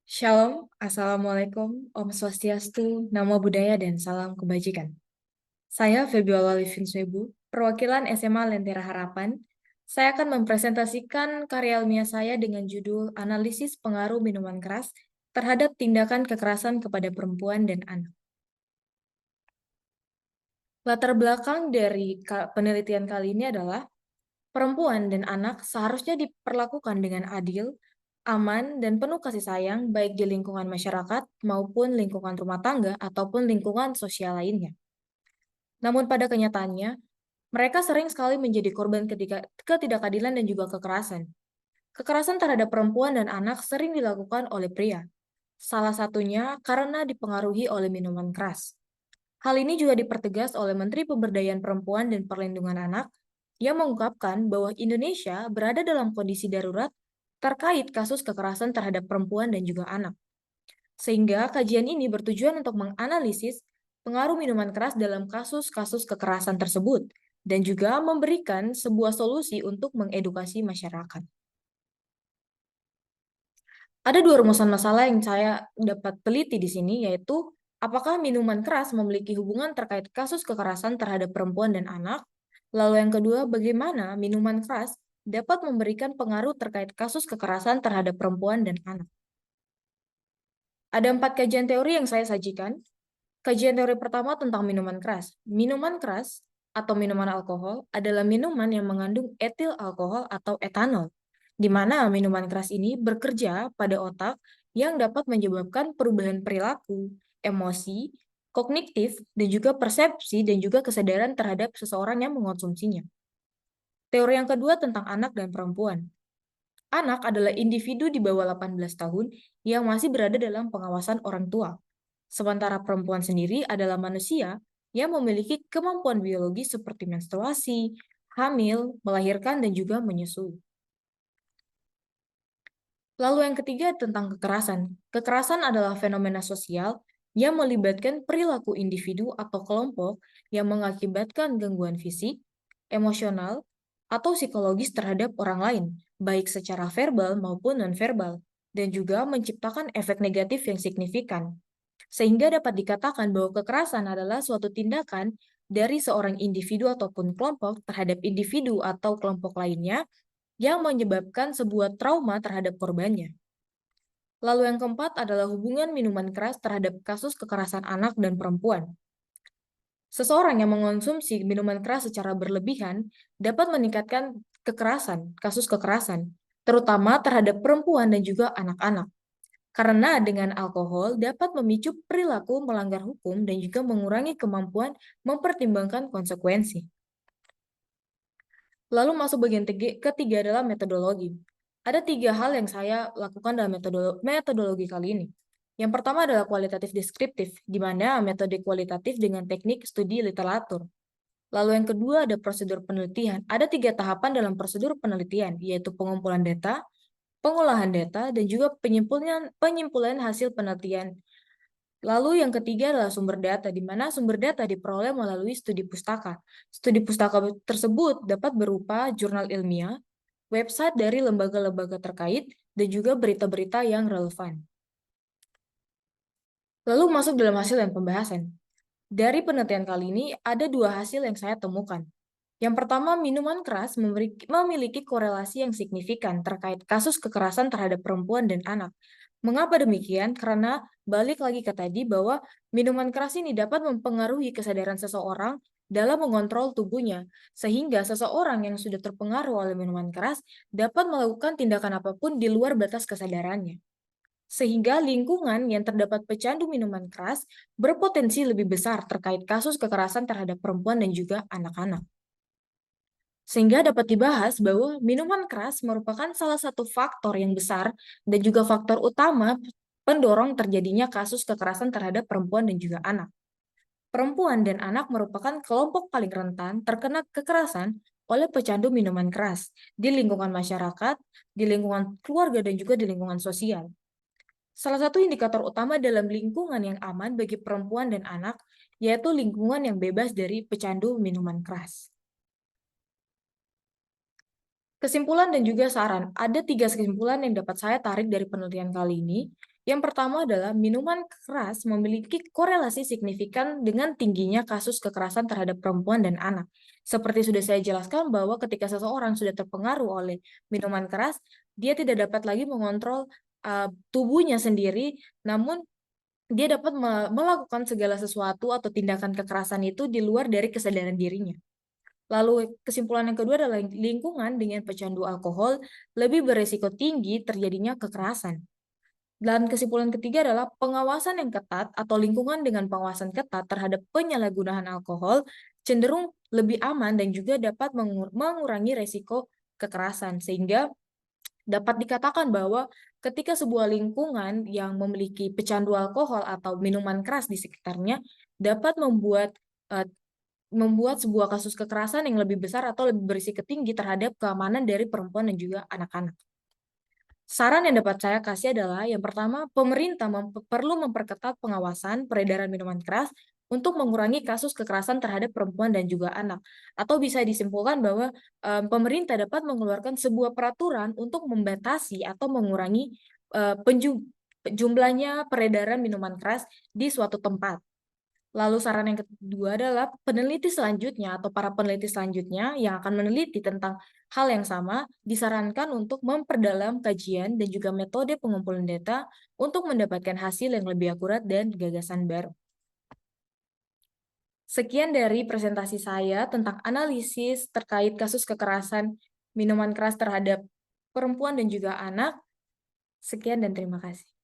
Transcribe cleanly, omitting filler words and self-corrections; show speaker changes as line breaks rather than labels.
Shalom, Assalamualaikum, Om Swastiastu, Namo Buddhaya, dan salam kebajikan. Saya Febiola Livinswebu, perwakilan SMA Lentera Harapan. Saya akan mempresentasikan karya ilmiah saya dengan judul Analisis Pengaruh Minuman Keras terhadap Tindakan Kekerasan kepada Perempuan dan Anak. Latar belakang dari penelitian kali ini adalah perempuan dan anak seharusnya diperlakukan dengan adil, aman, dan penuh kasih sayang baik di lingkungan masyarakat maupun lingkungan rumah tangga ataupun lingkungan sosial lainnya. Namun pada kenyataannya, mereka sering sekali menjadi korban ketidakadilan dan juga kekerasan. Kekerasan terhadap perempuan dan anak sering dilakukan oleh pria, salah satunya karena dipengaruhi oleh minuman keras. Hal ini juga dipertegas oleh Menteri Pemberdayaan Perempuan dan Perlindungan Anak yang mengungkapkan bahwa Indonesia berada dalam kondisi darurat terkait kasus kekerasan terhadap perempuan dan juga anak. Sehingga kajian ini bertujuan untuk menganalisis pengaruh minuman keras dalam kasus-kasus kekerasan tersebut dan juga memberikan sebuah solusi untuk mengedukasi masyarakat. Ada dua rumusan masalah yang saya dapat teliti di sini, yaitu apakah minuman keras memiliki hubungan terkait kasus kekerasan terhadap perempuan dan anak? Lalu yang kedua, bagaimana minuman keras dapat memberikan pengaruh terkait kasus kekerasan terhadap perempuan dan anak? Ada 4 kajian teori yang saya sajikan. Kajian teori pertama tentang minuman keras. Minuman keras atau minuman alkohol adalah minuman yang mengandung etil alkohol atau etanol, di mana minuman keras ini bekerja pada otak yang dapat menyebabkan perubahan perilaku, emosi, kognitif, dan juga persepsi dan juga kesadaran terhadap seseorang yang mengonsumsinya. Teori yang kedua tentang anak dan perempuan. Anak adalah individu di bawah 18 tahun yang masih berada dalam pengawasan orang tua. Sementara perempuan sendiri adalah manusia yang memiliki kemampuan biologi seperti menstruasi, hamil, melahirkan, dan juga menyusui. Lalu yang ketiga tentang kekerasan. Kekerasan adalah fenomena sosial yang melibatkan perilaku individu atau kelompok yang mengakibatkan gangguan fisik, emosional, atau psikologis terhadap orang lain, baik secara verbal maupun nonverbal, dan juga menciptakan efek negatif yang signifikan. Sehingga dapat dikatakan bahwa kekerasan adalah suatu tindakan dari seorang individu ataupun kelompok terhadap individu atau kelompok lainnya yang menyebabkan sebuah trauma terhadap korbannya. Lalu yang keempat adalah hubungan minuman keras terhadap kasus kekerasan anak dan perempuan. Seseorang yang mengonsumsi minuman keras secara berlebihan dapat meningkatkan kasus kekerasan, terutama terhadap perempuan dan juga anak-anak. Karena dengan alkohol dapat memicu perilaku melanggar hukum dan juga mengurangi kemampuan mempertimbangkan konsekuensi. Lalu masuk bagian ketiga adalah metodologi. Ada 3 hal yang saya lakukan dalam metodologi kali ini. Yang pertama adalah kualitatif deskriptif, di mana metode kualitatif dengan teknik studi literatur. Lalu yang kedua ada prosedur penelitian. Ada 3 tahapan dalam prosedur penelitian, yaitu pengumpulan data, pengolahan data, dan juga penyimpulan hasil penelitian. Lalu yang ketiga adalah sumber data, di mana sumber data diperoleh melalui studi pustaka. Studi pustaka tersebut dapat berupa jurnal ilmiah, website dari lembaga-lembaga terkait, dan juga berita-berita yang relevan. Lalu masuk dalam hasil dan pembahasan. Dari penelitian kali ini, ada 2 hasil yang saya temukan. Yang pertama, minuman keras memiliki korelasi yang signifikan terkait kasus kekerasan terhadap perempuan dan anak. Mengapa demikian? Karena balik lagi ke tadi bahwa minuman keras ini dapat mempengaruhi kesadaran seseorang dalam mengontrol tubuhnya, sehingga seseorang yang sudah terpengaruh oleh minuman keras dapat melakukan tindakan apapun di luar batas kesadarannya. Sehingga lingkungan yang terdapat pecandu minuman keras berpotensi lebih besar terkait kasus kekerasan terhadap perempuan dan juga anak-anak. Sehingga dapat dibahas bahwa minuman keras merupakan salah satu faktor yang besar dan juga faktor utama pendorong terjadinya kasus kekerasan terhadap perempuan dan juga anak. Perempuan dan anak merupakan kelompok paling rentan terkena kekerasan oleh pecandu minuman keras di lingkungan masyarakat, di lingkungan keluarga, dan juga di lingkungan sosial. Salah satu indikator utama dalam lingkungan yang aman bagi perempuan dan anak yaitu lingkungan yang bebas dari pecandu minuman keras. Kesimpulan dan juga saran. Ada 3 kesimpulan yang dapat saya tarik dari penelitian kali ini. Yang pertama adalah minuman keras memiliki korelasi signifikan dengan tingginya kasus kekerasan terhadap perempuan dan anak. Seperti sudah saya jelaskan bahwa ketika seseorang sudah terpengaruh oleh minuman keras, dia tidak dapat lagi mengontrol tubuhnya sendiri, namun dia dapat melakukan segala sesuatu atau tindakan kekerasan itu di luar dari kesadaran dirinya. Lalu kesimpulan yang kedua adalah lingkungan dengan pecandu alkohol lebih beresiko tinggi terjadinya kekerasan. Dan kesimpulan ketiga adalah pengawasan yang ketat atau lingkungan dengan pengawasan ketat terhadap penyalahgunaan alkohol cenderung lebih aman dan juga dapat mengurangi resiko kekerasan. Sehingga dapat dikatakan bahwa ketika sebuah lingkungan yang memiliki pecandu alkohol atau minuman keras di sekitarnya dapat eh, membuat sebuah kasus kekerasan yang lebih besar atau lebih berisiko tinggi terhadap keamanan dari perempuan dan juga anak-anak. Saran yang dapat saya kasih adalah yang pertama, pemerintah perlu memperketat pengawasan peredaran minuman keras untuk mengurangi kasus kekerasan terhadap perempuan dan juga anak. Atau bisa disimpulkan bahwa pemerintah dapat mengeluarkan sebuah peraturan untuk membatasi atau mengurangi jumlahnya peredaran minuman keras di suatu tempat. Lalu saran yang kedua adalah peneliti selanjutnya atau para peneliti selanjutnya yang akan meneliti tentang hal yang sama disarankan untuk memperdalam kajian dan juga metode pengumpulan data untuk mendapatkan hasil yang lebih akurat dan gagasan baru. Sekian dari presentasi saya tentang analisis terkait kasus kekerasan minuman keras terhadap perempuan dan juga anak. Sekian dan terima kasih.